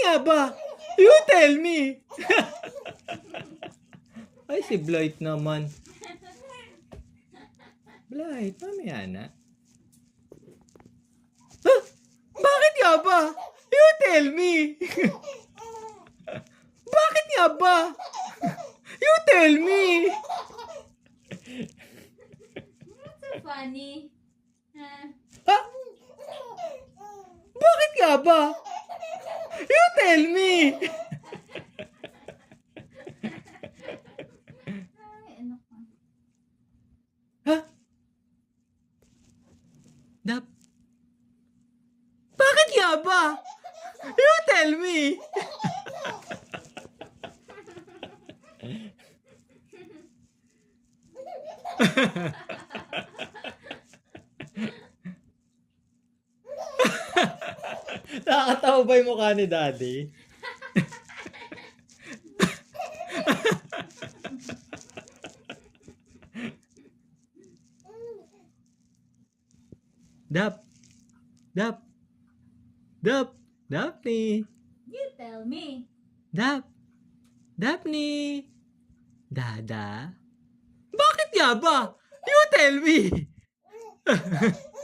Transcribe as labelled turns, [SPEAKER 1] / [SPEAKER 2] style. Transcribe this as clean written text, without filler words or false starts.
[SPEAKER 1] nga ba? You tell me. Ay, si Blight naman. Blight, mamaya na. Huh? Bakit nga ba? You tell me. Bakit nga ba? You tell me.
[SPEAKER 2] What's so funny? Huh?
[SPEAKER 1] Ha? Bakit nga ba? You tell me.
[SPEAKER 2] Ay, ano ka?
[SPEAKER 1] Ha? Dap? Bakit nga ba? You tell me. Nakakatawa ba yung mukha ni Daddy? Dap. Dap. Dap. Daphne.
[SPEAKER 2] You tell me.
[SPEAKER 1] Dap. Daphne. Dada. Bakit nga ba? You tell me.